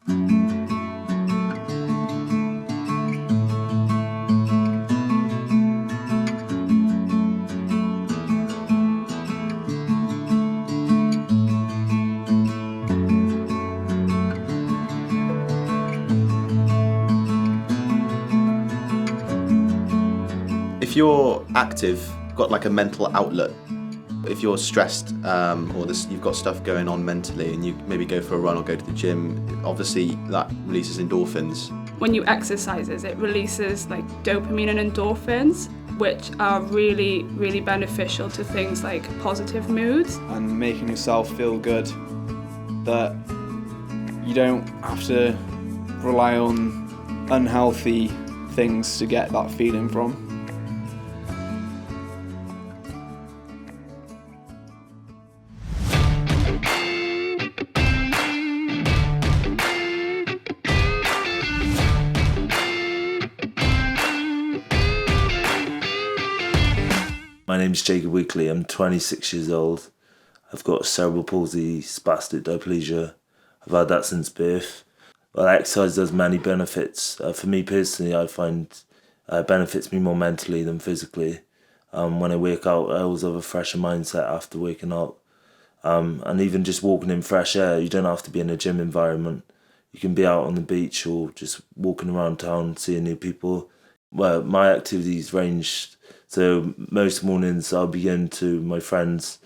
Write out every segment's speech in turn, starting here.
If you're active, got like a mental outlet, if you're stressed you've got stuff going on mentally and you maybe go for a run or go to the gym, obviously that releases endorphins. When you exercise, it releases like dopamine and endorphins, which are really, really beneficial to things like positive moods. And making yourself feel good, that you don't have to rely on unhealthy things to get that feeling from. My name is Jacob Weakley. I'm 26 years old. I've got cerebral palsy, spastic diplegia. I've had that since birth. Well, exercise does many benefits. For me personally, I find it benefits me more mentally than physically. When I work out, I always have a fresher mindset after working out. And even just walking in fresh air, you don't have to be in a gym environment. You can be out on the beach or just walking around town, seeing new people. Well, my activities range. So most mornings I'll be into my friend's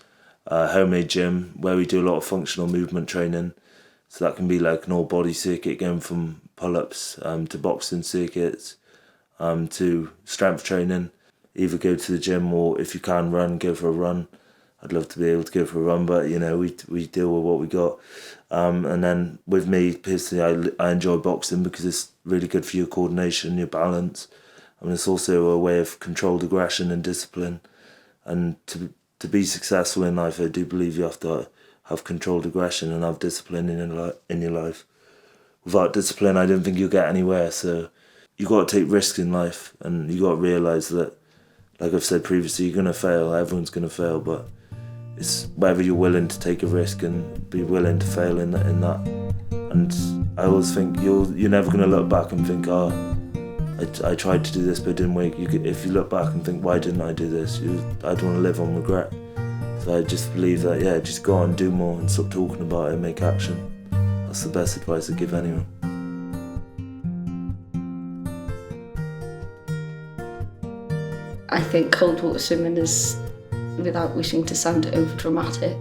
homemade gym where we do a lot of functional movement training. So that can be like an all-body circuit, going from pull-ups to boxing circuits to strength training. Either go to the gym or if you can run, go for a run. I'd love to be able to go for a run, but we deal with what we got. And then with me personally, I enjoy boxing because it's really good for your coordination, your balance. I mean, it's also a way of controlled aggression and discipline. And to be successful in life, I do believe you have to have controlled aggression and have discipline in your life. Without discipline, I don't think you'll get anywhere. So you got to take risks in life, and you got to realise that, like I've said previously, you're going to fail. Everyone's going to fail, but it's whether you're willing to take a risk and be willing to fail in that. And I always think you're never going to look back and think, I tried to do this but it didn't work. If you look back and think, why didn't I do this? I don't want to live on regret. So I just believe that, just go on, do more and stop talking about it and make action. That's the best advice I give anyone. I think cold water swimming has, without wishing to sound over dramatic,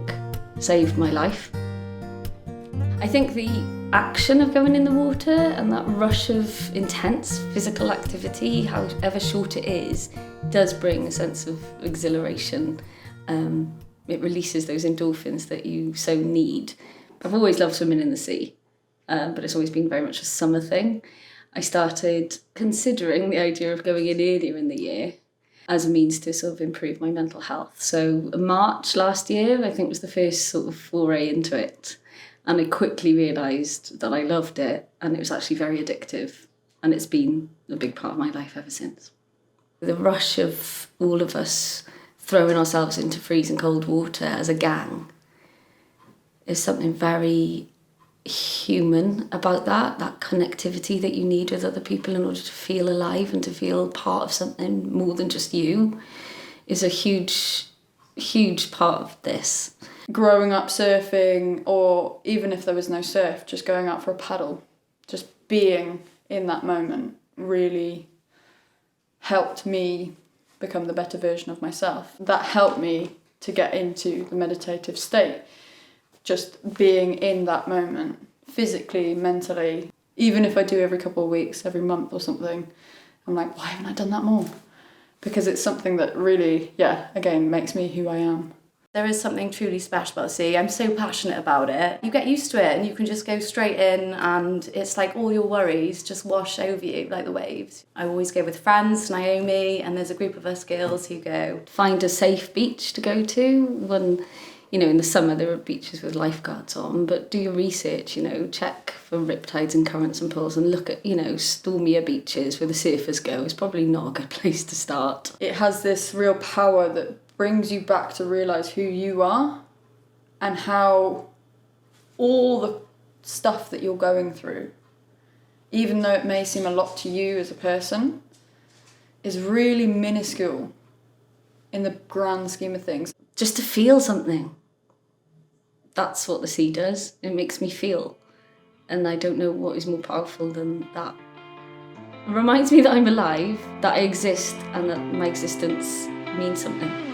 saved my life. I think the action of going in the water and that rush of intense physical activity, however short it is, does bring a sense of exhilaration. It releases those endorphins that you so need. I've always loved swimming in the sea, but it's always been very much a summer thing. I started considering the idea of going in earlier in the year as a means to sort of improve my mental health. So March last year, I think, was the first sort of foray into it. And I quickly realised that I loved it, and it was actually very addictive. And it's been a big part of my life ever since. The rush of all of us throwing ourselves into freezing cold water as a gang is something very human about that connectivity that you need with other people in order to feel alive and to feel part of something more than just you is a huge part of this. Growing up surfing, or even if there was no surf, just going out for a paddle, just being in that moment really helped me become the better version of myself. That helped me to get into the meditative state. Just being in that moment, physically, mentally. Even if I do every couple of weeks, every month or something, I'm like, why haven't I done that more? Because it's something that really, again, makes me who I am. There is something truly special about the sea. I'm so passionate about it. You get used to it and you can just go straight in, and it's like all your worries just wash over you like the waves. I always go with friends, Naomi, and there's a group of us girls who go. Find a safe beach to go to. When, in the summer there are beaches with lifeguards on, but do your research, check for riptides and currents and pools, and look at, stormier beaches where the surfers go. It's probably not a good place to start. It has this real power that brings you back to realise who you are and how all the stuff that you're going through, even though it may seem a lot to you as a person, is really minuscule in the grand scheme of things. Just to feel something. That's what the sea does. It makes me feel. And I don't know what is more powerful than that. It reminds me that I'm alive, that I exist, and that my existence means something.